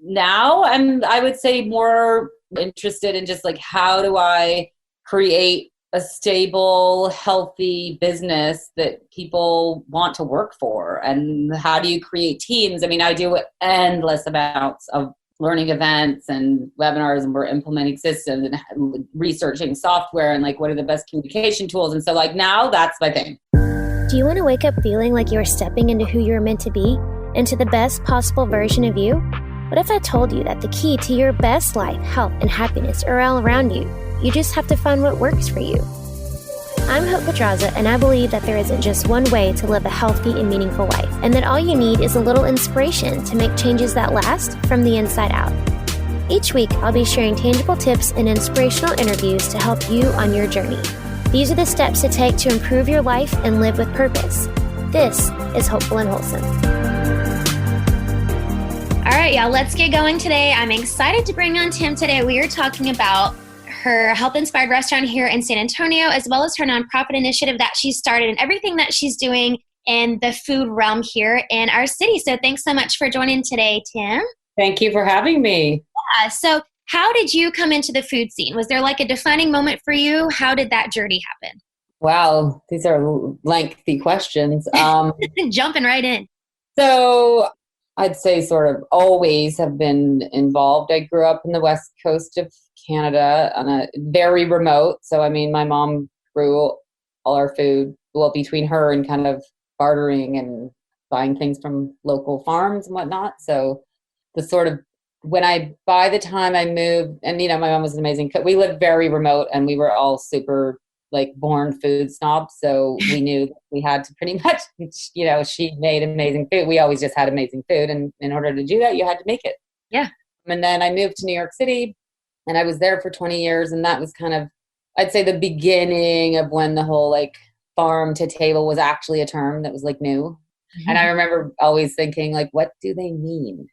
now I would say more interested in just like, how do I create a stable, healthy business that people want to work for? And how do you create teams? I mean, I do endless amounts of learning events and webinars, and we're implementing systems and researching software and like, what are the best communication tools? And so like now that's my thing. Do you want to wake up feeling like you're stepping into who you're meant to be, into the best possible version of you? What if I told you that the key to your best life, health, and happiness are all around you? You just have to find what works for you. I'm Hope Pedraza, and I believe that there isn't just one way to live a healthy and meaningful life, and that all you need is a little inspiration to make changes that last from the inside out. Each week, I'll be sharing tangible tips and inspirational interviews to help you on your journey. These are the steps to take to improve your life and live with purpose. This is Hopeful and Wholesome. All right, y'all, let's get going today. I'm excited to bring on Tim today. We are talking about her health-inspired restaurant here in San Antonio, as well as her nonprofit initiative that she started and everything that she's doing in the food realm here in our city. So thanks so much for joining today, Tim. Thank you for having me. Yeah, so how did you come into the food scene? Was there like a defining moment for you? How did that journey happen? Wow, these are lengthy questions. Jumping right in. So I'd say sort of always have been involved. I grew up in the west coast of Canada on a very remote. So, I mean, my mom grew all our food, well, between her and kind of bartering and buying things from local farms and whatnot. So the sort of, by the time I moved, and, you know, my mom was an amazing cook. We lived very remote and we were all super like born food snobs. So we knew that we had to pretty much, you know, she made amazing food. We always just had amazing food. And in order to do that, you had to make it. Yeah. And then I moved to New York City and I was there for 20 years. And that was kind of, I'd say, the beginning of when the whole like farm to table was actually a term that was like new. Mm-hmm. And I remember always thinking like, what do they mean?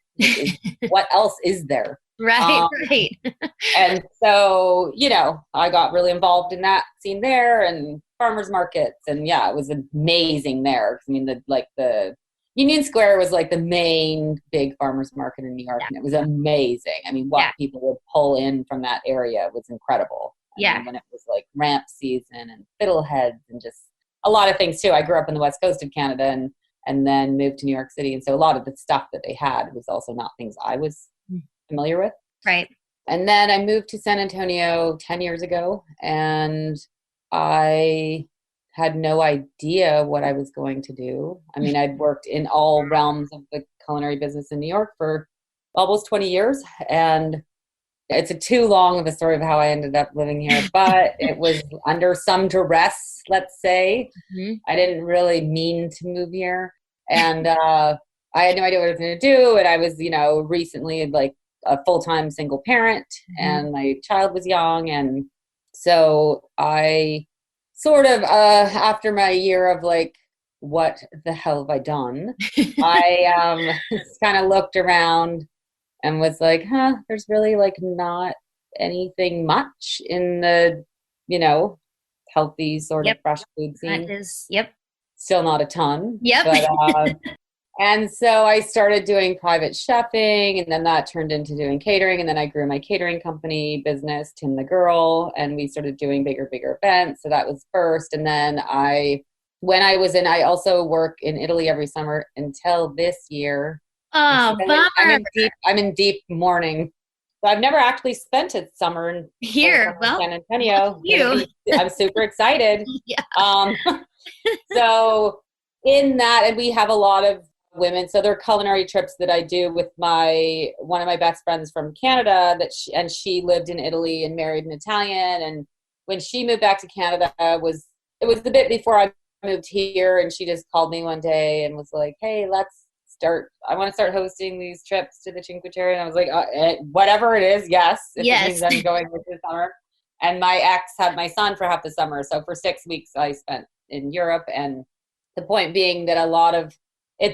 What else is there? Right. And so, you know, I got really involved in that scene there and farmers markets. And yeah, it was amazing there. I mean, the Union Square was like the main big farmers market in New York. Yeah. And it was amazing. I mean, what people would pull in from that area was incredible. I mean, when it was like ramp season and fiddleheads and just a lot of things too. I grew up in the west coast of Canada and then moved to New York City. And so a lot of the stuff that they had was also not things I was familiar with. Right. And then I moved to San Antonio 10 years ago, and I had no idea what I was going to do. I mean, I'd worked in all realms of the culinary business in New York for almost 20 years, and it's too long of a story of how I ended up living here, but it was under some duress, let's say. Mm-hmm. I didn't really mean to move here, and I had no idea what I was going to do, and I was, you know, recently like a full-time single parent, and my child was young. And so I sort of, after my year of like, what the hell have I done? I kind of looked around and was like, there's really like not anything much in the, you know, healthy sort of fresh food scene. Still not a ton. But, and so I started doing private chefing, and then that turned into doing catering. And then I grew my catering company business, Tim the Girl, and we started doing bigger events. So that was first. And then I also work in Italy every summer until this year. Oh, bummer. I'm in deep mourning. So I've never actually spent a summer in here. Well, San Antonio. I'm super excited. So in that, and we have a lot of women. So there are culinary trips that I do with one of my best friends from Canada she lived in Italy and married an Italian. And when she moved back to Canada, it was the bit before I moved here. And she just called me one day and was like, hey, I want to start hosting these trips to the Cinque Terre. And I was like, whatever it is. Yes. If it means I'm going this summer. And my ex had my son for half the summer. So for 6 weeks I spent in Europe. And the point being that a lot of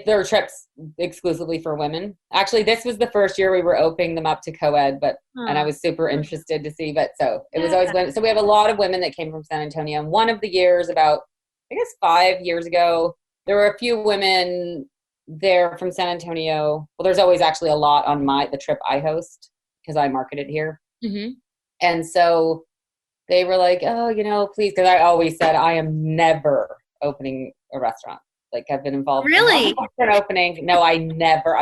there are trips exclusively for women. Actually, this was the first year we were opening them up to co-ed, and I was super interested to see. But so it was always women. So we have a lot of women that came from San Antonio. And one of the years, about I guess 5 years ago, there were a few women they're from San Antonio. Well, there's always actually a lot on the trip I host because I market it here. Mm-hmm. And so they were like, oh, please, because I always said I am never opening a restaurant. Like I've been involved in a lot Really? of different openings. No, I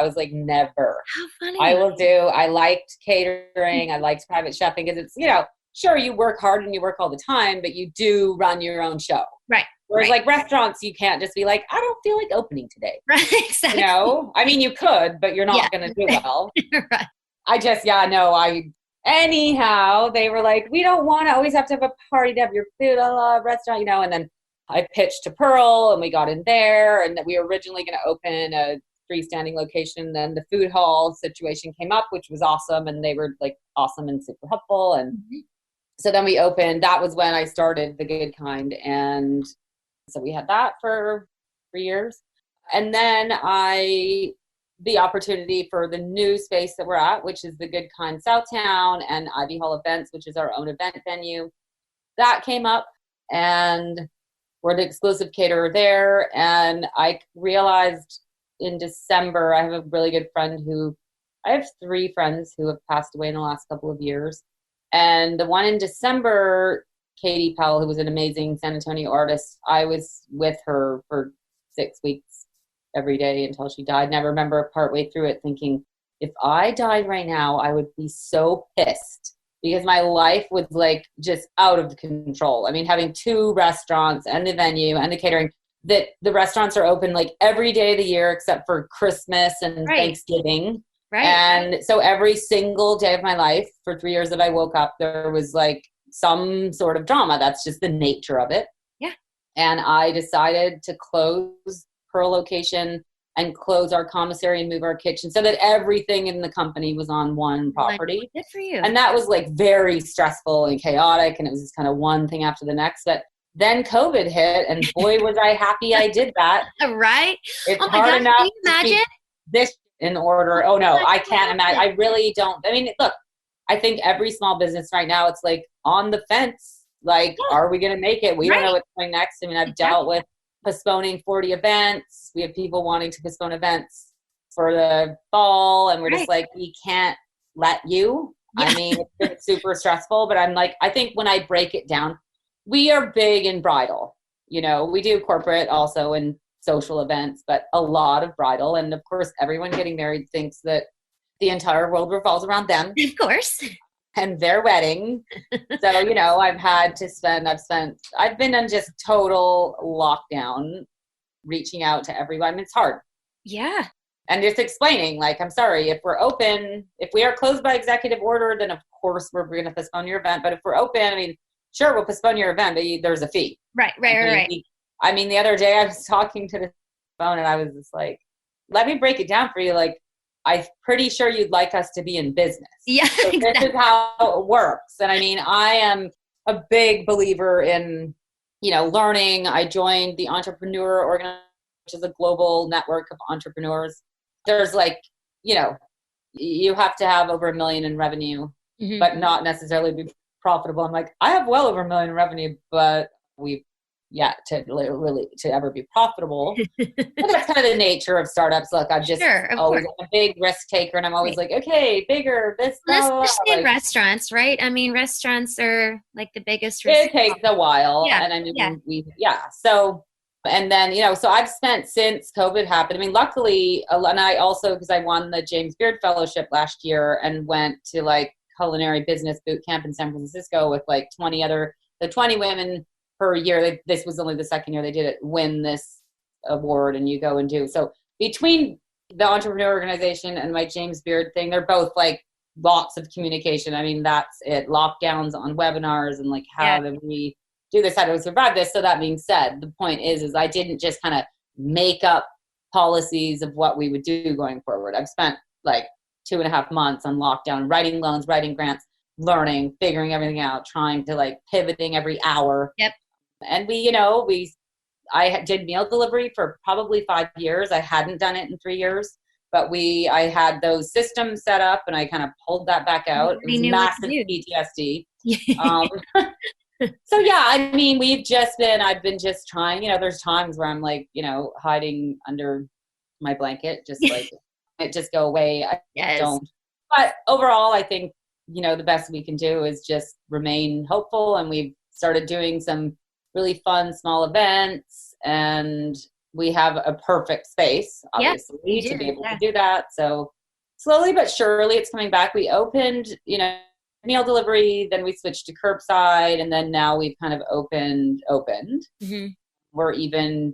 was like, never. How funny. I liked catering. I liked private chefing because it's, sure, you work hard and you work all the time, but you do run your own show. Right. Whereas like restaurants, you can't just be like, I don't feel like opening today. Right. Exactly. I mean, you could, but you're not going to do well. Right. Anyhow, they were like, we don't want to always have to have a party to have your food at a restaurant, and then I pitched to Pearl and we got in there, and that we were originally going to open a freestanding location. Then the food hall situation came up, which was awesome. And they were like awesome and super helpful. And so then we opened, that was when I started The Good Kind. And so we had that for 3 years. And then the opportunity for the new space that we're at, which is The Good Kind Southtown and Ivy Hall Events, which is our own event venue, that came up, and we're the exclusive caterer there. And I realized in December, I have a really good friend I have 3 friends who have passed away in the last couple of years. And the one in December, Katie Powell, who was an amazing San Antonio artist, I was with her for 6 weeks every day until she died. And I remember partway through it thinking, if I died right now, I would be so pissed, because my life was like just out of control. I mean, having 2 restaurants and the venue and the catering, that the restaurants are open like every day of the year except for Christmas and Thanksgiving. Right. And so every single day of my life for 3 years that I woke up, there was like some sort of drama. That's just the nature of it. Yeah. And I decided to close Pearl location and close our commissary and move our kitchen so that everything in the company was on one property. Good for you. And that was like very stressful and chaotic, and it was just kind of one thing after the next. But then COVID hit, and boy, was I happy I did that. Right? It's hard enough can you imagine? to keep this in order. Oh no, I can't imagine. I really don't. I mean, look, I think every small business right now, it's like on the fence. Like, are we going to make it? We don't know what's coming next. I mean, I've dealt with postponing 40 events. We have people wanting to postpone events for the fall, and we're just like, we can't let you. I mean, it's been super stressful, but I'm like, I think when I break it down, we are big in bridal. We do corporate also and social events, but a lot of bridal. And of course, everyone getting married thinks that the entire world revolves around them. Of course. And their wedding. So, I've been on just total lockdown, reaching out to everyone. I mean, it's hard. Yeah. And just explaining, like, I'm sorry, if we're open, if we are closed by executive order, then of course we're going to postpone your event. But if we're open, I mean, sure, we'll postpone your event, but there's a fee. Right. I mean, the other day I was talking to the phone and I was just like, let me break it down for you. Like, I'm pretty sure you'd like us to be in business. Yeah, so exactly. This is how it works. And I mean, I am a big believer in, learning. I joined the Entrepreneur Organization, which is a global network of entrepreneurs. There's like, you have to have over $1 million in revenue, but not necessarily be profitable. I'm like, I have well over $1 million in revenue, but to ever be profitable. And that's kind of the nature of startups. Look, I'm just always a big risk taker, and I'm always like, okay, bigger, especially in restaurants, right? I mean, restaurants are like the biggest risk. It takes a while. Yeah. And I mean, so, and then, so I've spent since COVID happened. I mean, luckily, and I also, because I won the James Beard Fellowship last year and went to like culinary business boot camp in San Francisco with like 20 women per year. This was only the second year they did it, win this award, and you go and do. So between the Entrepreneur Organization and my James Beard thing, they're both like lots of communication. I mean, that's it. Lockdowns on webinars and like, how do we do this? How do we survive this? So that being said, the point is I didn't just kind of make up policies of what we would do going forward. I've spent like 2.5 months on lockdown, writing loans, writing grants, learning, figuring everything out, trying to like pivoting every hour. Yep. And I did meal delivery for probably 5 years. I hadn't done it in 3 years, but I had those systems set up, and I kind of pulled that back out. It was massive PTSD. So yeah, I mean, I've been just trying, there's times where I'm like, hiding under my blanket, just like it just go away. I Yes. don't. But overall, I think, the best we can do is just remain hopeful. And we've started doing some really fun small events, and we have a perfect space, obviously, to be able to do that. So slowly but surely it's coming back. We opened, meal delivery, then we switched to curbside, and then now we've kind of opened. Mm-hmm. We've been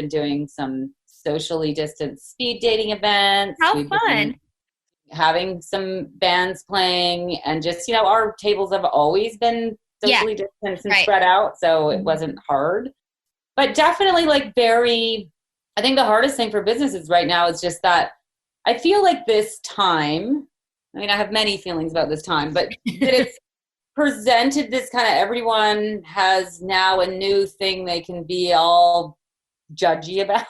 doing some socially distanced speed dating events. How We've fun. been having some bands playing, and just, our tables have always been socially distanced and spread out. So it wasn't hard, but definitely I think the hardest thing for businesses right now is just that I feel like this time, I mean, I have many feelings about this time, but that it's presented this kind of, everyone has now a new thing they can be all judgy about.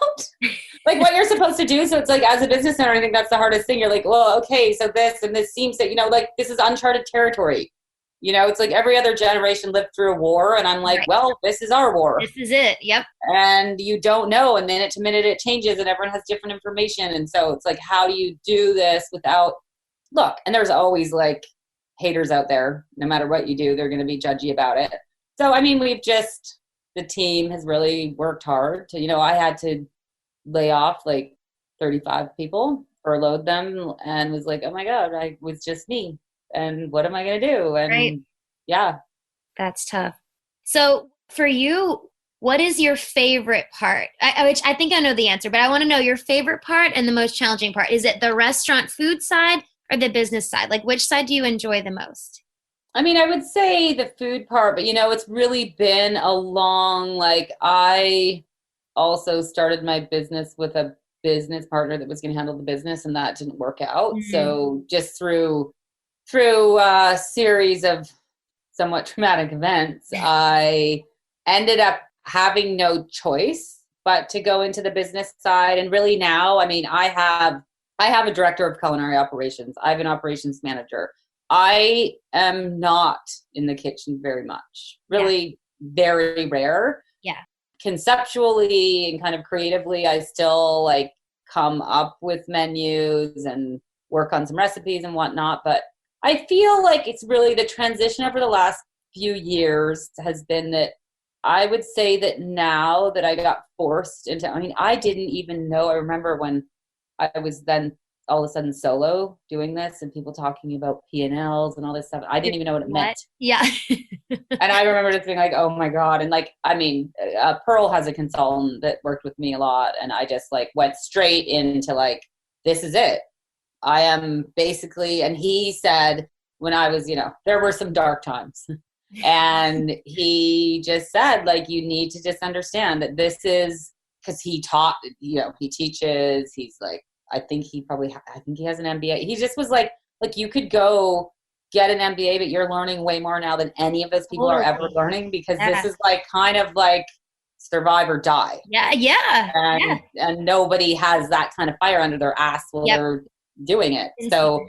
Like what you're supposed to do. So it's like, as a business owner, I think that's the hardest thing. You're like, well, okay, so this and this seems that, like this is uncharted territory. It's like every other generation lived through a war, and I'm like, well, this is our war. This is it. Yep. And you don't know, and minute to minute it changes, and everyone has different information. And so it's like, how do you do this without, look, and there's always like haters out there. No matter what you do, they're going to be judgy about it. So, I mean, the team has really worked hard to, I had to lay off like 35 people, furloughed them, and was like, oh my God, I was just me. And what am I going to do? And yeah. That's tough. So for you, what is your favorite part? Which I think I know the answer, but I want to know your favorite part and the most challenging part. Is it the restaurant food side or the business side? Like, which side do you enjoy the most? I mean, I would say the food part, but it's really been a long, I also started my business with a business partner that was going to handle the business, and that didn't work out. Mm-hmm. So just through a series of somewhat traumatic events, I ended up having no choice but to go into the business side. And really now, I mean, I have a director of culinary operations. I have an operations manager. I am not in the kitchen very much, really very rare. Yeah. Conceptually and kind of creatively, I still come up with menus and work on some recipes and whatnot. But I feel like it's really the transition over the last few years has been that I would say that now that I got forced into, I mean, I didn't even know. I remember when I was then all of a sudden solo doing this and people talking about P&Ls and all this stuff. I didn't even know what it meant. Yeah. And I remember just being like, oh my God. And Pearl has a consultant that worked with me a lot. And I just went straight into this is it. I am basically, and he said when I was, there were some dark times. And he just said, you need to just understand that this is, because he taught, he teaches, he's I think he has an MBA. He just was you could go get an MBA, but you're learning way more now than any of those people are ever learning, because this is kind of survive or die. Yeah. Yeah. And nobody has that kind of fire under their ass while they're doing it. So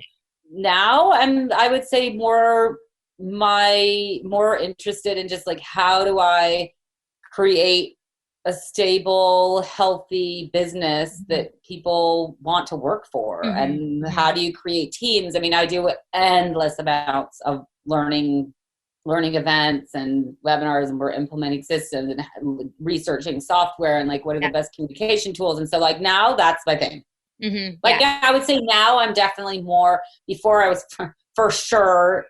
now I would say more interested in just how do I create a stable, healthy business that people want to work for, and how do you create teams? I mean, I do endless amounts of learning events and webinars, and we're implementing systems and researching software and what are the best communication tools. And so now that's my thing. I would say now I'm definitely more, before I was for sure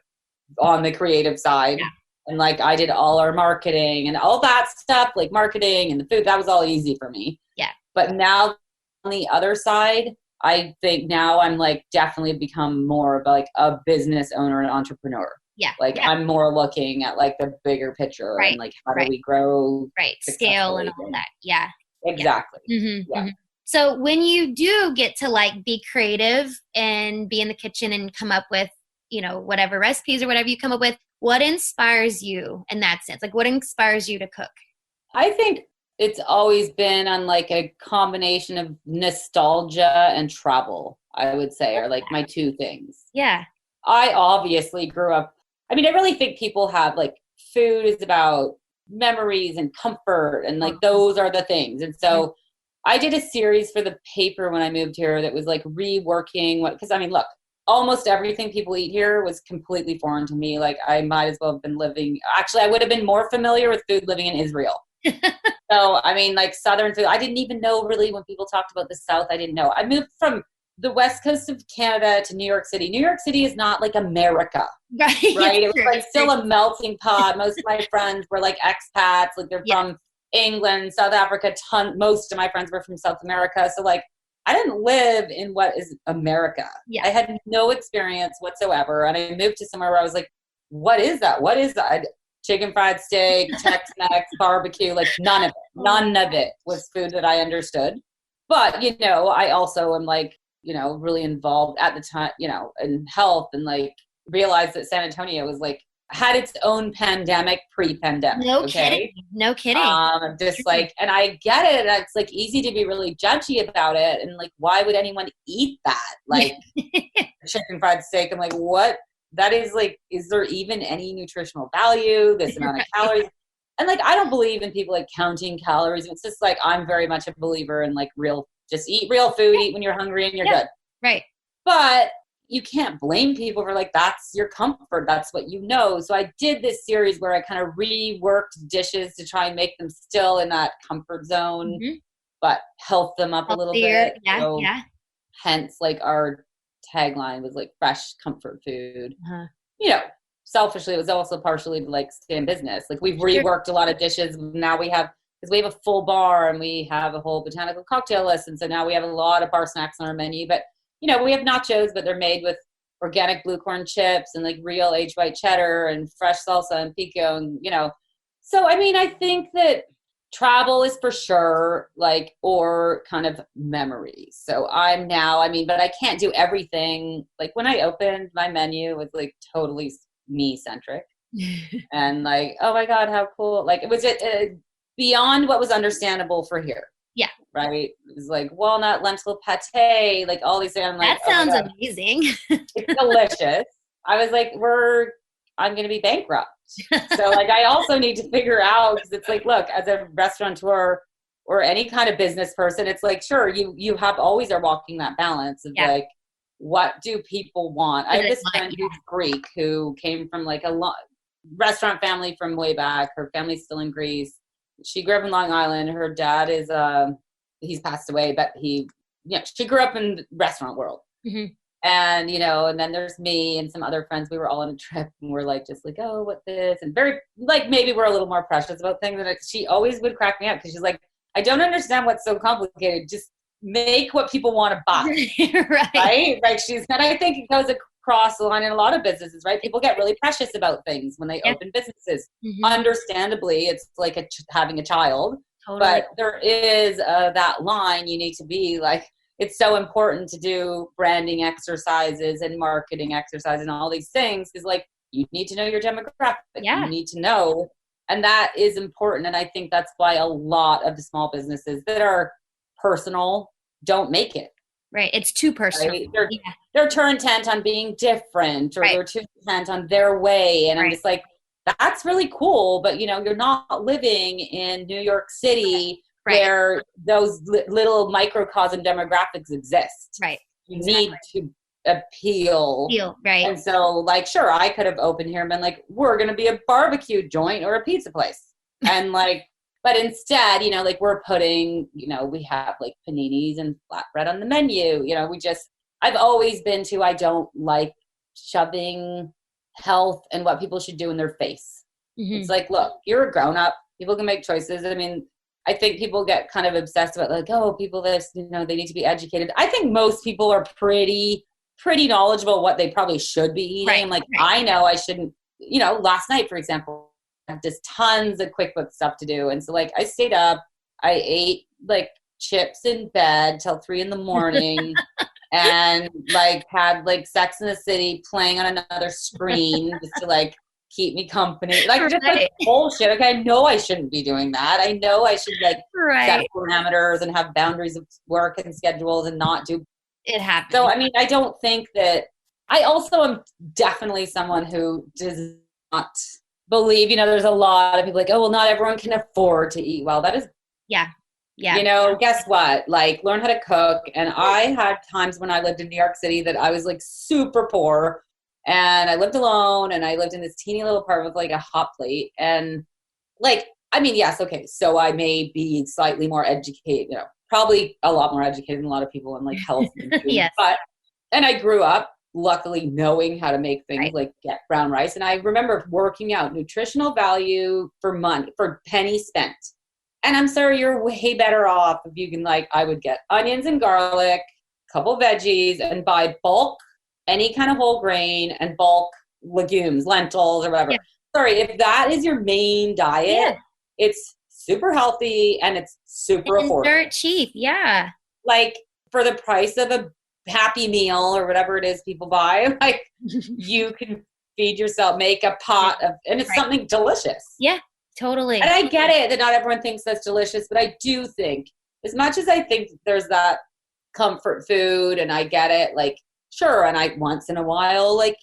on the creative side. Yeah. And I did all our marketing and all that stuff, marketing and the food, that was all easy for me. Yeah. But now on the other side, I think now I'm definitely become more of a business owner and entrepreneur. Yeah. I'm more looking at the bigger picture, and how do we grow, scale and all that. Yeah. Exactly. Yeah. Mm-hmm, yeah. Mm-hmm. So when you do get to be creative and be in the kitchen and come up with, whatever recipes or whatever you come up with, what inspires you in that sense? What inspires you to cook? I think it's always been on a combination of nostalgia and travel, I would say, are my two things. Yeah. I obviously grew up, I mean, I really think people have food is about memories and comfort, and those are the things. And so I did a series for the paper when I moved here that was like reworking because I mean, look, almost everything people eat here was completely foreign to me. Like I might as well have been actually, I would have been more familiar with food living in Israel. So, I mean, like Southern food, I didn't even know really when people talked about the South, I didn't know. I moved from the West Coast of Canada to New York City. New York City is not like America, right? It was like still a melting pot. Most of my friends were like expats, like they're from England, South Africa. Most of my friends were from South America. So like, I didn't live in what is America. Yeah. I had no experience whatsoever. And I moved to somewhere where I was like, what is that? What is that? Chicken fried steak, Tex-Mex, barbecue, like none of it was food that I understood. But, you know, I also am like, you know, really involved at the time, you know, in health and like realized that San Antonio was like, had its own pandemic pre-pandemic. No kidding. No kidding. Just like, and I get it. And it's like easy to be really judgy about it. And like, why would anyone eat that? Like chicken fried steak. I'm like, what? That is like, is there even any nutritional value? This amount of calories? And like, I don't believe in people like counting calories. It's just like, I'm very much a believer in like just eat real food, eat when you're hungry and you're good. Right. But you can't blame people for like, that's your comfort. That's what you know. So I did this series where I kind of reworked dishes to try and make them still in that comfort zone, but health them up a little bit. Yeah. So hence like our tagline was like fresh comfort food. You know, selfishly, it was also partially to like stay in business. Like we've reworked a lot of dishes. Now because we have a full bar and we have a whole botanical cocktail list. And so now we have a lot of bar snacks on our menu, but you know, we have nachos, but they're made with organic blue corn chips and like real aged white cheddar and fresh salsa and pico and, you know. So, I mean, I think that travel is for sure like, or kind of memories. So but I can't do everything. Like when I opened my menu, it was like totally me centric and like, oh my God, how cool. Like it was beyond what was understandable for here. Yeah. Right. It was like walnut, lentil pate, like all these things. I'm like, that sounds amazing. It's delicious. I was like, I'm going to be bankrupt. So like, I also need to figure out, because it's like, look, as a restaurateur or any kind of business person, it's like, sure, you have always are walking that balance of like, what do people want? I have this friend who's Greek who came from like a restaurant family from way back. Her family's still in Greece. She grew up in Long Island. Her dad is, he's passed away, but she grew up in the restaurant world. And, you know, and then there's me and some other friends. We were all on a trip and we're like, just like, oh, what this? And very, like, maybe we're a little more precious about things. And she always would crack me up because she's like, I don't understand what's so complicated. Just make what people want to buy. Right? Like and I think it goes across the line in a lot of businesses, right? People get really precious about things when they open businesses. Understandably, it's like having a child. But there is that line you need to be like, it's so important to do branding exercises and marketing exercises and all these things because like you need to know your demographic. You need to know. And that is important. And I think that's why a lot of the small businesses that are personal don't make it. Right. It's too personal. Right? They're too intent on being different or they're too intent on their way. And I'm just like, that's really cool. But, you know, you're not living in New York City where those little microcosm demographics exist. Right. You need to appeal. Right. And so, like, sure, I could have opened here and been like, we're going to be a barbecue joint or a pizza place. And like, but instead, you know, like we're putting, you know, we have like paninis and flatbread on the menu. You know, I've always been I don't like shoving health and what people should do in their face. It's like, look, you're a grown up. People can make choices. I mean, I think people get kind of obsessed about like, oh, people this, you know, they need to be educated. I think most people are pretty knowledgeable what they probably should be eating. Like, I know I shouldn't, you know, last night, for example, I have just tons of QuickBooks stuff to do. And so like I stayed up, I ate like chips in bed till 3 a.m. and like had like Sex in the City playing on another screen just to like keep me company. Like just like bullshit. Okay, I know I shouldn't be doing that. I know I should like set parameters and have boundaries of work and schedules and not do it happens. So I mean, I don't think that I also am definitely someone who does not believe, you know, there's a lot of people like, oh well, not everyone can afford to eat well. That is Yeah. Guess what? Like, learn how to cook. And I had times when I lived in New York City that I was like super poor and I lived alone and I lived in this teeny little apartment with like a hot plate. And like, I mean, yes, okay. So I may be slightly more educated, probably a lot more educated than a lot of people in like health and food. Yes. And I grew up luckily knowing how to make things Right. like get brown rice. And I remember working out nutritional value for money, for penny spent. And I'm sorry, you're way better off if you can, like, I would get onions and garlic, a couple veggies, and buy bulk, any kind of whole grain, and bulk legumes, lentils, or whatever. Yeah. Sorry, if that is your main diet, it's super healthy and it's super affordable. Dirt cheap. Yeah. Like, for the price of a Happy Meal or whatever it is people buy, like, you can feed yourself, make a pot of, and it's something delicious. Yeah. Totally. And I get it that not everyone thinks that's delicious, but I do think, as much as I think there's that comfort food, and I get it, like, sure, and I once in a while, like,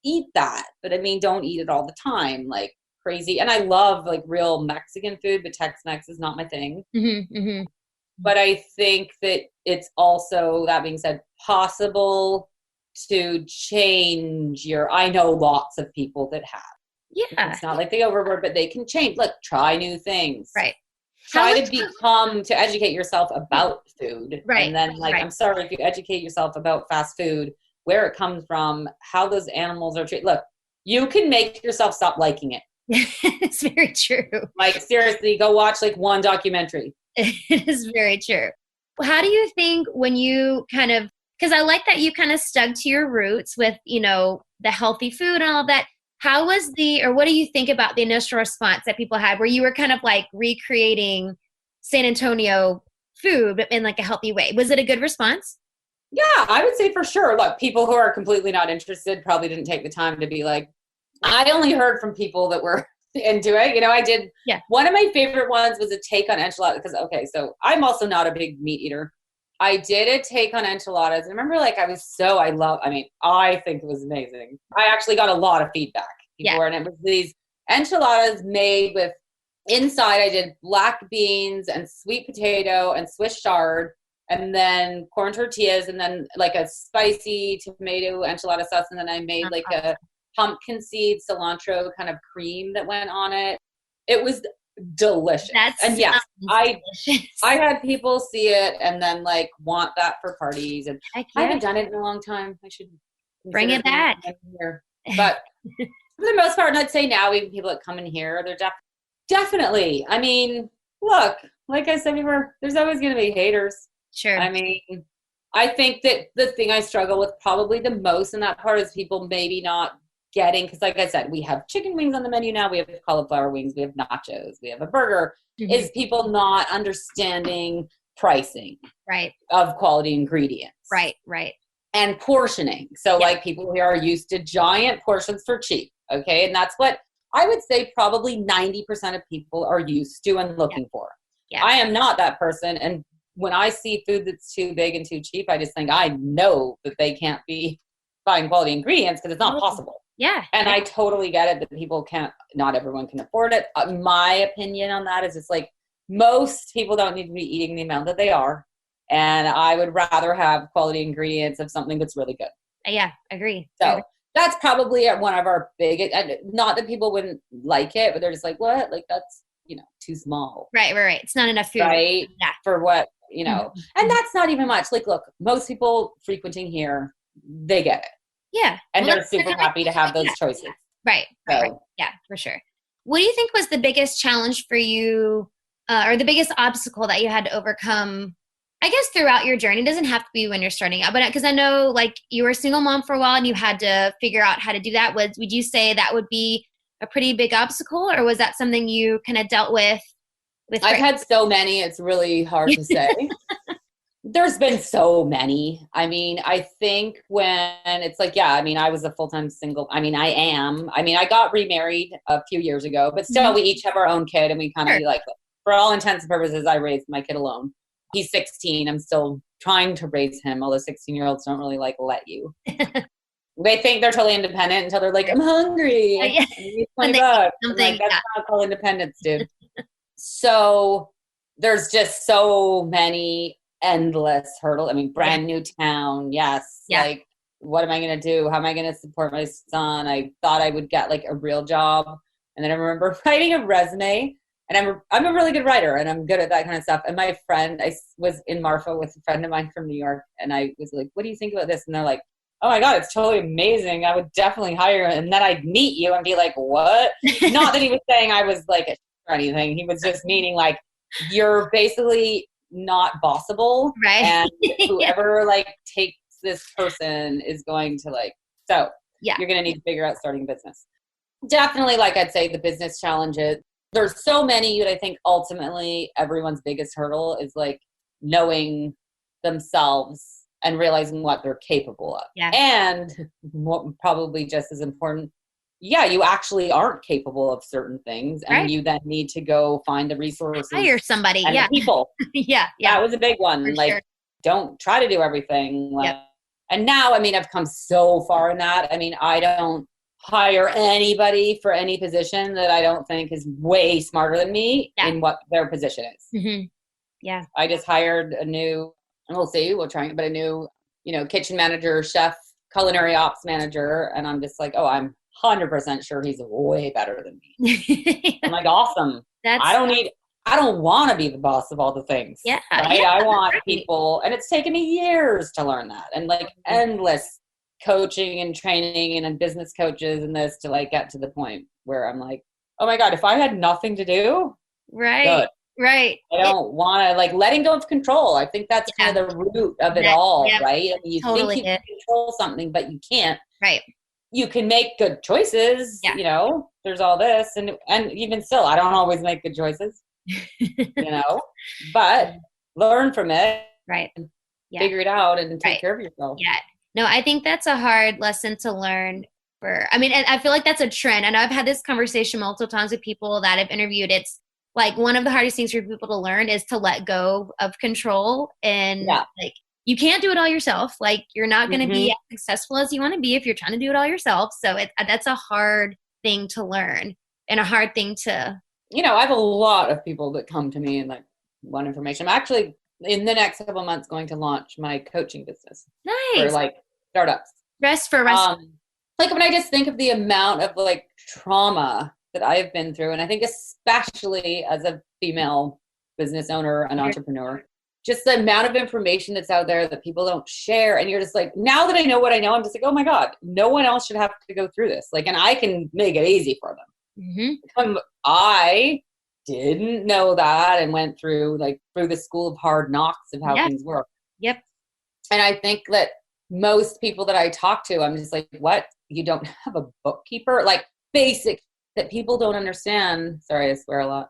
eat that. But I mean, don't eat it all the time, like crazy. And I love like real Mexican food, but Tex-Mex is not my thing. Mm-hmm, mm-hmm. But I think that it's also, that being said, possible to change I know lots of people that have. Yeah. It's not like they overwork, but they can change. Look, try new things. Right. Try to educate yourself about food. Right. And then, like, I'm sorry, if you educate yourself about fast food, where it comes from, how those animals are treated. Look, you can make yourself stop liking it. It's very true. Like, seriously, go watch like one documentary. It is very true. How do you think when you kind of, because I like that you kind of stuck to your roots with, the healthy food and all of that. How was or what do you think about the initial response that people had where you were kind of like recreating San Antonio food, but in like a healthy way? Was it a good response? Yeah, I would say for sure. Look, people who are completely not interested probably didn't take the time to be like, I only heard from people that were into it. I did. Yeah. One of my favorite ones was a take on enchiladas because, okay, so I'm also not a big meat eater. I did a take on enchiladas. I remember I think it was amazing. I actually got a lot of feedback. And it was these enchiladas made with, inside I did black beans and sweet potato and Swiss chard and then corn tortillas and then like a spicy tomato enchilada sauce. And then I made like a pumpkin seed cilantro kind of cream that went on it. It was delicious. And yes, I had people see it and then like want that for parties. And I haven't done it in a long time. I should bring it back here. But for the most part, and I'd say now even people that come in here, they're definitely. I mean, look, like I said before, there's always going to be haters. Sure. I mean, I think that the thing I struggle with probably the most in that part is people maybe not getting, because like I said, we have chicken wings on the menu now, we have cauliflower wings, we have nachos, we have a burger, is people not understanding pricing of quality ingredients. Right. And portioning. So like people here are used to giant portions for cheap. Okay. And that's what I would say probably 90% of people are used to and looking for. Yeah. I am not that person. And when I see food that's too big and too cheap, I just think I know that they can't be buying quality ingredients because it's not possible. Yeah. And I totally get it that people not everyone can afford it. My opinion on that is just like most people don't need to be eating the amount that they are. And I would rather have quality ingredients of something that's really good. Yeah, agree. So that's probably one of our biggest, and not that people wouldn't like it, but they're just like, what? Like that's, too small. Right. It's not enough food. Right. Yeah. For what, and that's not even much. Like, look, most people frequenting here, they get it. Yeah. And they're super happy to have those choices. Right. Yeah, for sure. What do you think was the biggest challenge for you or the biggest obstacle that you had to overcome, I guess, throughout your journey? It doesn't have to be when you're starting out, but because I know like you were a single mom for a while and you had to figure out how to do that. Would you say that would be a pretty big obstacle, or was that something you kind of dealt with? I've had so many, it's really hard to say. There's been so many. I mean, I think when it's like, I was a full-time single. I mean, I got remarried a few years ago, but still we each have our own kid and we kind of be like, for all intents and purposes, I raised my kid alone. He's 16. I'm still trying to raise him, although 16-year-olds don't really let you. They think they're totally independent until they're like, I'm hungry. I need $20. Like, that's not called independence, dude. So there's just so many endless hurdles. I mean, brand new town. Yes. Yeah. Like, what am I going to do? How am I going to support my son? I thought I would get like a real job. And then I remember writing a resume, and I'm a really good writer, and I'm good at that kind of stuff. And my friend, I was in Marfa with a friend of mine from New York, and I was like, what do you think about this? And they're like, oh my God, it's totally amazing. I would definitely hire you. And then I'd meet you and be like, what? Not that he was saying I was like a or anything. He was just meaning like, you're basically not bossable. Right. And whoever like takes this person is going to like, so yeah, you're going to need to figure out starting a business. Definitely, like I'd say the business challenges. There's so many, but I think ultimately everyone's biggest hurdle is like knowing themselves and realizing what they're capable of. Yeah. And probably just as important, you actually aren't capable of certain things, and right. you then need to go find the resources. Hire somebody. And yeah. the people. yeah. That was a big one. For like, sure. Don't try to do everything. Yep. And now, I mean, I've come so far in that. I mean, I don't hire anybody for any position that I don't think is way smarter than me in what their position is. Mm-hmm. Yeah. I just hired a new, and we'll see, we'll try it, but a new, kitchen manager, chef, culinary ops manager. And I'm just like, oh, I'm 100% sure he's way better than me. I'm like, awesome. I don't want to be the boss of all the things. Yeah. Right? Yeah, I want people, and it's taken me years to learn that, and like endless coaching and training and business coaches and this to like get to the point where I'm like, oh my God, if I had nothing to do, right. Good. Right. I don't want to like letting go of control. I think that's kind of the root of it all, right? I mean, you totally think you can control something, but you can't. Right. You can make good choices. There's all this, and even still, I don't always make good choices. But learn from it. Right. Yeah. Figure it out and take care of yourself. Yeah. No, I think that's a hard lesson to learn. And I feel like that's a trend. I know I've had this conversation multiple times with people that I've interviewed. It's like one of the hardest things for people to learn is to let go of control, and like you can't do it all yourself. Like you're not going to be as successful as you want to be if you're trying to do it all yourself. So that's a hard thing to learn, and a hard thing to. I have a lot of people that come to me and like want information. I'm actually in the next couple of months going to launch my coaching business. Nice. For like startups. Rest. Like when I just think of the amount of like trauma that I've been through, and I think especially as a female business owner and entrepreneur, just the amount of information that's out there that people don't share. And you're just like, now that I know what I know, I'm just like, oh my God, no one else should have to go through this. Like, and I can make it easy for them. Mm-hmm. I didn't know that and went through the school of hard knocks of how things work. Yep. And I think that most people that I talk to, I'm just like, what? You don't have a bookkeeper? Like basic that people don't understand. Sorry, I swear a lot.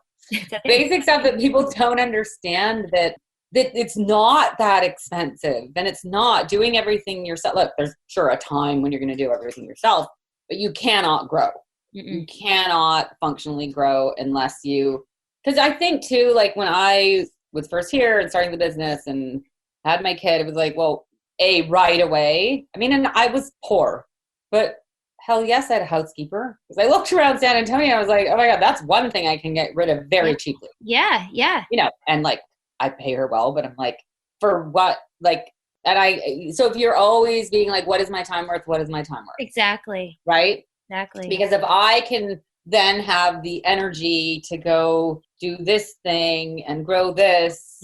Basic stuff that people don't understand, that it's not that expensive, and it's not doing everything yourself. Look, there's sure a time when you're going to do everything yourself, but you cannot grow. You cannot functionally grow unless because I think too, like when I was first here and starting the business and had my kid, it was like, well, right away. I mean, and I was poor, but hell yes, I had a housekeeper. Because I looked around San Antonio, I was like, oh my God, that's one thing I can get rid of very cheaply. Yeah, yeah. And like I pay her well, but I'm like, for what? Like, so if you're always being like, what is my time worth? What is my time worth? Exactly. Right? Exactly. Because if I can then have the energy to go do this thing and grow this,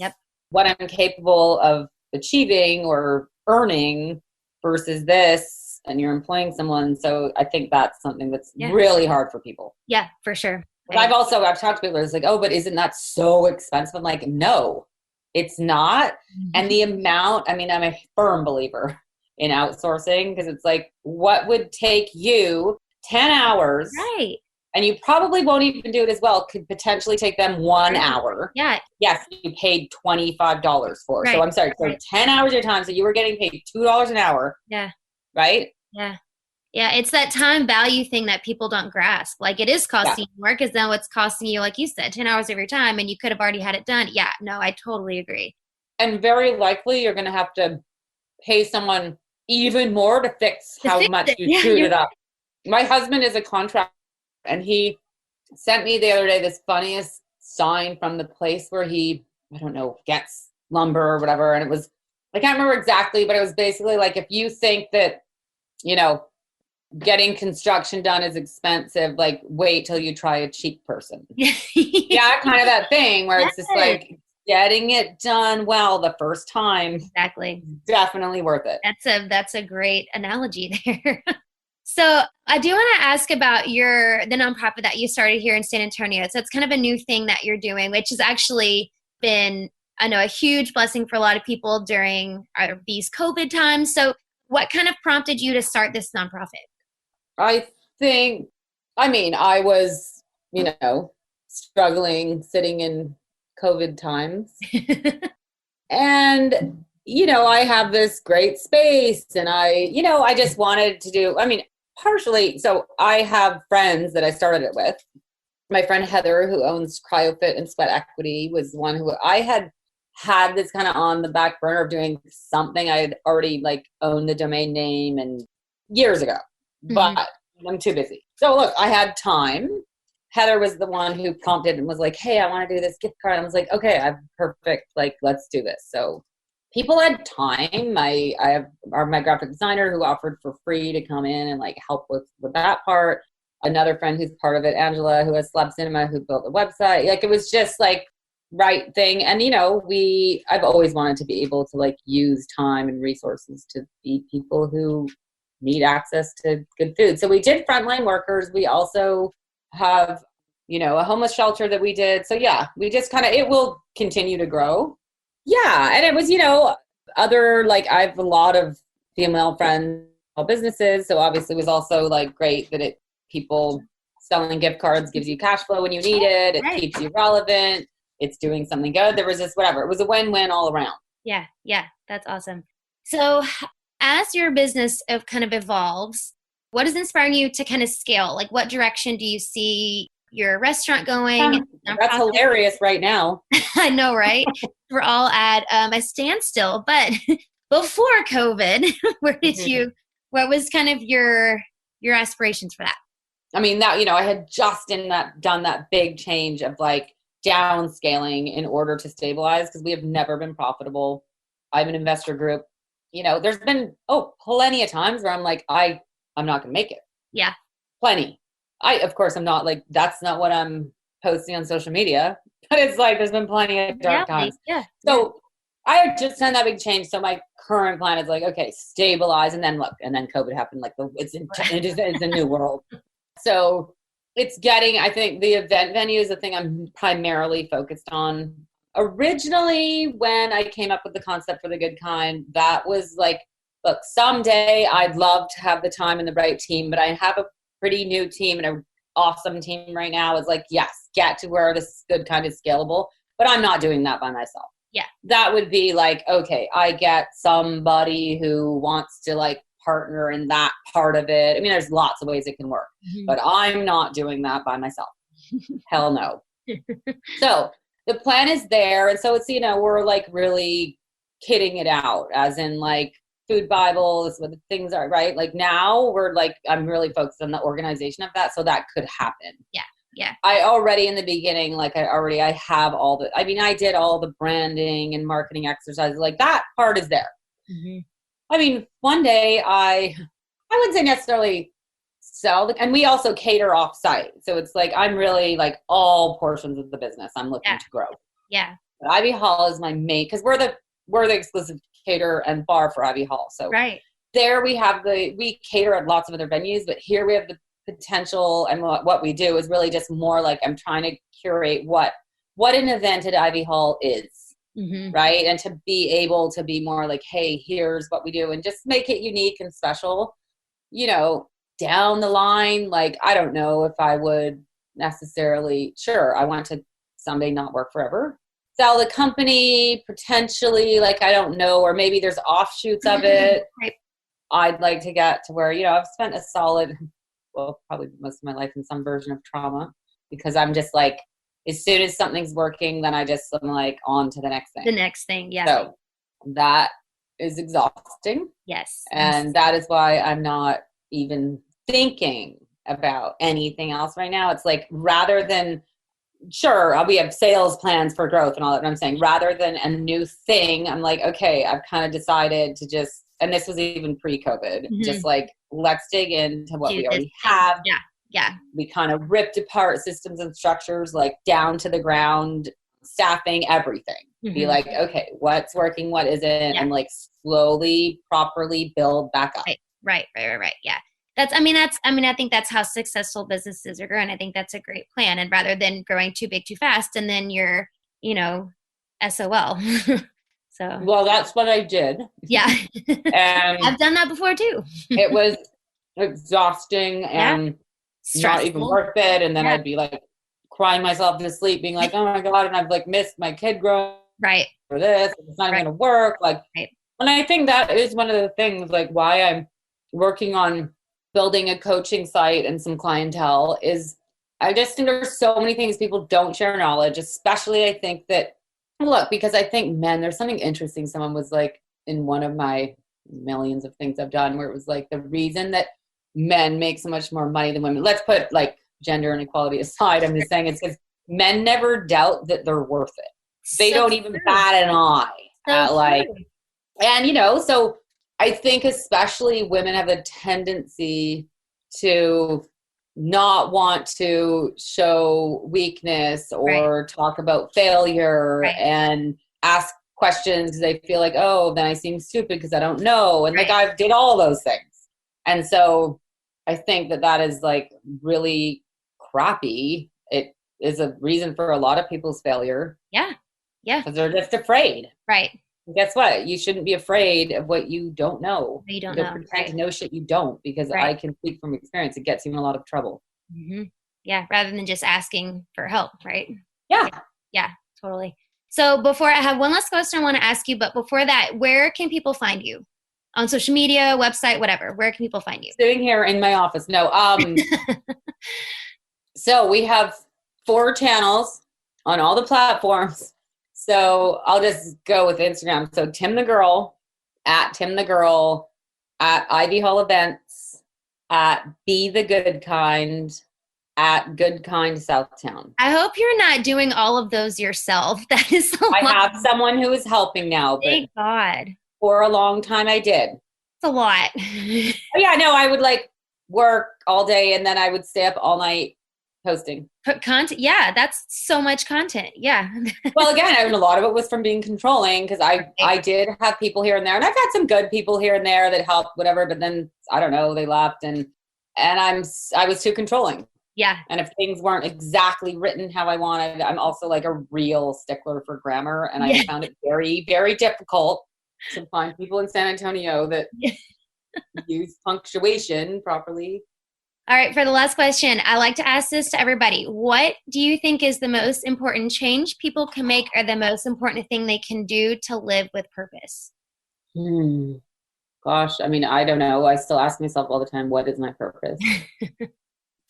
what I'm capable of achieving or earning versus this, and you're employing someone. So I think that's something that's really hard for people. Yeah, for sure. But I've talked to people that's like, oh, but isn't that so expensive? I'm like, no, it's not. And the amount, I mean, I'm a firm believer in outsourcing, because it's like, what would take you 10 hours? Right. And you probably won't even do it as well. Could potentially take them 1 hour. Yeah. Yes, you paid $25 for. Right. So I'm sorry. So 10 hours of your time. So you were getting paid $2 an hour. Yeah. Right? Yeah. Yeah. It's that time value thing that people don't grasp. Like it is costing you more, because then what's costing you, like you said, 10 hours of your time, and you could have already had it done. Yeah. No, I totally agree. And very likely you're going to have to pay someone even more to fix how much you screwed it up. My husband is a contractor. And he sent me the other day this funniest sign from the place where he I don't know, gets lumber or whatever. And it was, I can't remember exactly, but it was basically like, if you think that, you know, getting construction done is expensive, like wait till you try a cheap person. Yeah, kind of that thing where it's just like getting it done well the first time. Exactly. Definitely worth it. That's a great analogy there. So I do want to ask about the nonprofit that you started here in San Antonio. So it's kind of a new thing that you're doing, which has actually been, I know, a huge blessing for a lot of people during these COVID times. So what kind of prompted you to start this nonprofit? I think, I mean, I was, you know, struggling sitting in COVID times. And, you know, I have this great space and I just wanted to do, I mean, partially, so I have friends that I started it with. My friend Heather, who owns CryoFit and Sweat Equity, was one who I had this kind of on the back burner of doing something. I had already like owned the domain name and years ago, but I'm too busy. So look, I had time. Heather was the one who prompted and was like, hey, I want to do this gift card. I was like, okay, I'm perfect. Like, let's do this. So people had time. I have my graphic designer who offered for free to come in and like help with that part. Another friend who's part of it, Angela, who has Slab Cinema, who built the website. Like, it was just like right thing. And, you know, I've always wanted to be able to like use time and resources to feed people who need access to good food. So we did frontline workers. We also have, you know, a homeless shelter that we did. So yeah, we just kind of, it will continue to grow. Yeah. And it was, you know, other, like I have a lot of female friends, businesses. So obviously it was also like great that people selling gift cards gives you cash flow when you need it. It keeps you relevant. It's doing something good. There was just whatever. It was a win-win all around. Yeah. Yeah. That's awesome. So as your business kind of evolves, what is inspiring you to kind of scale? Like, what direction do you see your restaurant going? That's hilarious right now. I know, right? We're all at a standstill. But before COVID, what was kind of your aspirations for that? I mean, that, you know, I had just done that big change of like downscaling in order to stabilize, because we have never been profitable. I have an investor group. You know, there's been, plenty of times where I'm like, I'm not going to make it. Yeah. Plenty. Of course, I'm not like, that's not what I'm posting on social media, but it's like, there's been plenty of dark times. Yeah. So I had just done that big change. So my current plan is like, okay, stabilize. And then look, and then COVID happened. Like it's a new world. So it's getting, I think the event venue is the thing I'm primarily focused on. Originally, when I came up with the concept for The Good Kind, that was like, look, someday I'd love to have the time and the right team, but I have a pretty new team and an awesome team right now. Is like, yes, get to where this Good Kind is scalable, but I'm not doing that by myself. Yeah. That would be like, okay, I get somebody who wants to like partner in that part of it. I mean, there's lots of ways it can work, but I'm not doing that by myself. Hell no. So the plan is there. And so it's, you know, we're like really kitting it out, as in like food Bible is what the things are, right? Like now we're like, I'm really focused on the organization of that. So that could happen. Yeah. Yeah. I already in the beginning, like I have I did all the branding and marketing exercises. Like that part is there. Mm-hmm. I mean, one day I wouldn't say necessarily sell, and we also cater off site. So it's like, I'm really like all portions of the business I'm looking to grow. Yeah. But Ivy Hall is my main, because we're the exclusive cater and bar for Ivy Hall. So there we cater at lots of other venues, but here we have the potential, and what we do is really just more like I'm trying to curate what an event at Ivy Hall is. Mm-hmm. Right. And to be able to be more like, hey, here's what we do, and just make it unique and special, you know, down the line. Like, I don't know if I would necessarily, sure, I want to someday not work forever, sell the company potentially, like, I don't know, or maybe there's offshoots of it. Right. I'd like to get to where, you know, I've spent probably most of my life in some version of trauma, because I'm just like, as soon as something's working, then I'm like on to the next thing. The next thing, yeah. So that is exhausting. Yes. And that is why I'm not even thinking about anything else right now. It's like, rather than sure, we have sales plans for growth and all that. And I'm saying rather than a new thing, I'm like, okay, I've kind of decided to just, and this was even pre-COVID, just like, let's dig into what we already have. Yeah. Yeah. We kind of ripped apart systems and structures, like down to the ground, staffing, everything. Be like, okay, what's working, what isn't, and like slowly, properly build back up. Right. Yeah. I think that's how successful businesses are growing. I think that's a great plan. And rather than growing too big, too fast, and then you're, SOL. So. Well, that's what I did. Yeah. And I've done that before too. It was exhausting and not even worth it. And then I'd be like crying myself to sleep, being like, oh my God. And I've like missed my kid growing for this. It's not even going to work. Like, and I think that is one of the things, like why I'm working on building a coaching site and some clientele is I just think there's so many things people don't share knowledge, especially I think that, look, because I think men, there's something interesting. Someone was like in one of my millions of things I've done where it was like the reason that men make so much more money than women. Let's put like gender inequality aside. I'm just saying it's because men never doubt that they're worth it. They don't even bat an eye at like, and so I think especially women have a tendency to not want to show weakness or talk about failure and ask questions because they feel like, oh, then I seem stupid because I don't know. And like I did all those things. And so I think that is like really crappy. It is a reason for a lot of people's failure. Yeah. Yeah. Because they're just afraid. Right. And guess what? You shouldn't be afraid of what you don't know. You don't know. Pretend to know shit you don't, because I can speak from experience. It gets you in a lot of trouble. Mm-hmm. Yeah. Rather than just asking for help. Right. Yeah. Yeah, totally. So before I have one last question I want to ask you, but before that, where can people find you? On social media, website, whatever. Where can people find you? Sitting here in my office. No. So we have 4 channels on all the platforms. So I'll just go with Instagram. So Tim the Girl, at Tim the Girl, at Ivy Hall Events, at Be the Good Kind, at Good Kind Southtown. I hope you're not doing all of those yourself. That is so I have someone who is helping now. Thank God. For a long time I did. It's a lot. Yeah, no, I would like work all day and then I would stay up all night posting. Put content. Yeah, that's so much content. Yeah. Well, again, a lot of it was from being controlling because I did have people here and there, and I've had some good people here and there that helped, whatever. But then I don't know, they left, and I was too controlling. Yeah. And if things weren't exactly written how I wanted, I'm also like a real stickler for grammar, and I found it very, very difficult to find people in San Antonio that use punctuation properly. All right, for the last question, I like to ask this to everybody. What do you think is the most important change people can make, or the most important thing they can do to live with purpose? Gosh, I mean, I don't know. I still ask myself all the time, what is my purpose?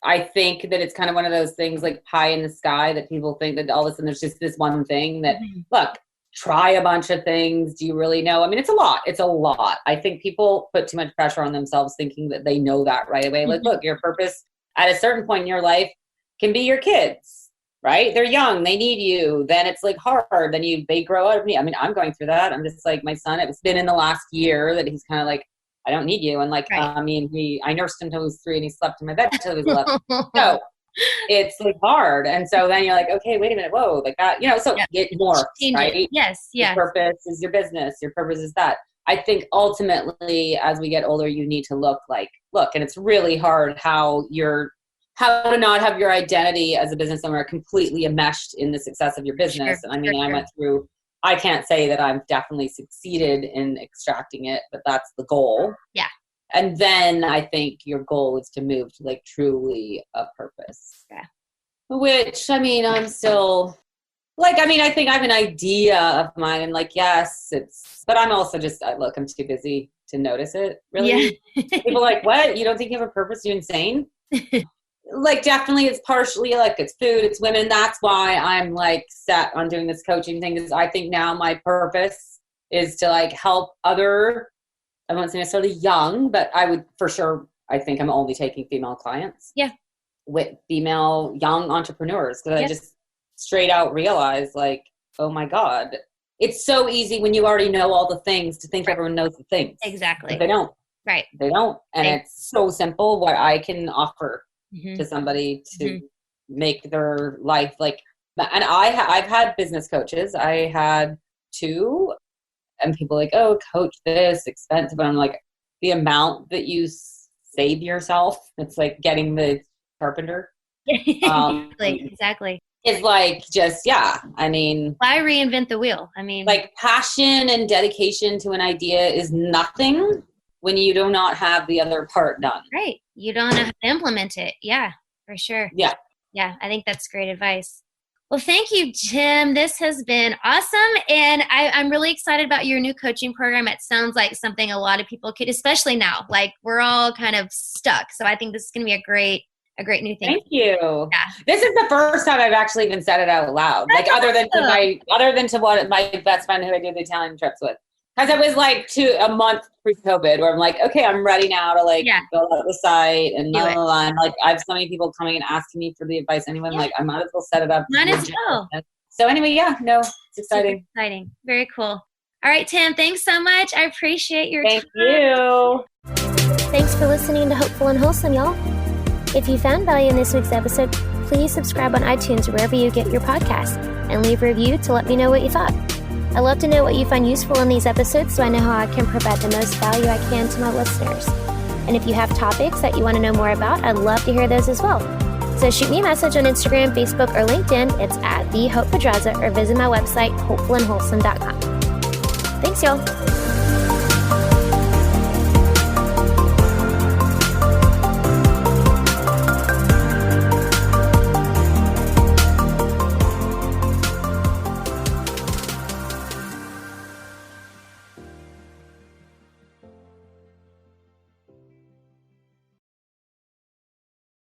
I think that it's kind of one of those things like pie in the sky that people think that all of a sudden there's just this one thing that, look, try a bunch of things. Do you really know? I mean, it's a lot. It's a lot. I think people put too much pressure on themselves thinking that they know that right away. Like, look, your purpose at a certain point in your life can be your kids, right? They're young. They need you. Then it's like hard. Then they grow out of me. I mean, I'm going through that. I'm just like my son. It's been in the last year that he's kind of like, I don't need you. And like, I mean, I nursed him till he was 3 and he slept in my bed till he was 11. So it's like hard. And so then you're like, okay, wait a minute. Whoa, like that, so it morphs, right? Yes. Yeah. Your purpose is your business. Your purpose is that. I think ultimately as we get older, you need to look, and it's really hard how to not have your identity as a business owner completely enmeshed in the success of your business. And I mean, I went through, I can't say that I've definitely succeeded in extracting it, but that's the goal. Yeah. And then I think your goal is to move to like truly a purpose. Yeah. Which, I mean, I'm still like, I mean, I think I have an idea of mine and like, yes, but I'm also just, look, I'm too busy to notice it. Really? Yeah. People are like, what? You don't think you have a purpose? You insane? Like, definitely it's partially like it's food, it's women. That's why I'm like set on doing this coaching thing, because I think now my purpose is to like help other, I won't say necessarily young, but I would for sure, I think I'm only taking female clients. Yeah. With female young entrepreneurs. Because straight out realize like, oh my God, it's so easy when you already know all the things to think everyone knows the things. Exactly. But they don't. Right. They don't. And it's so simple what I can offer to somebody to make their life like, and I've had business coaches. I had 2, and people like, oh, coach this, expensive. And I'm like, the amount that you save yourself, it's like getting the carpenter. Exactly. It's like just, I mean. Why reinvent the wheel? I mean. Like passion and dedication to an idea is nothing when you do not have the other part done. Right. You don't know how to implement it. Yeah, for sure. Yeah. Yeah, I think that's great advice. Well, thank you, Tim. This has been awesome. And I'm really excited about your new coaching program. It sounds like something a lot of people could, especially now, like we're all kind of stuck. So I think this is going to be a great new thing. Thank you. Yeah. This is the first time I've actually even said it out loud. That's like awesome. other than to what my best friend who I did the Italian trips with. Because it was like a month pre-COVID where I'm like, okay, I'm ready now to like build out the site and blah, blah, blah. And like I have so many people coming and asking me for the advice anyway. I'm like, I might as well set it up. Might as well. So anyway, it's exciting. Super exciting. Very cool. All right, Tim, thanks so much. I appreciate your time. Thank you. Thanks for listening to Hopeful and Wholesome, y'all. If you found value in this week's episode, please subscribe on iTunes or wherever you get your podcasts and leave a review to let me know what you thought. I love to know what you find useful in these episodes so I know how I can provide the most value I can to my listeners. And if you have topics that you want to know more about, I'd love to hear those as well. So shoot me a message on Instagram, Facebook, or LinkedIn. It's @thehopepedraza or visit my website, hopefulandwholesome.com. Thanks, y'all.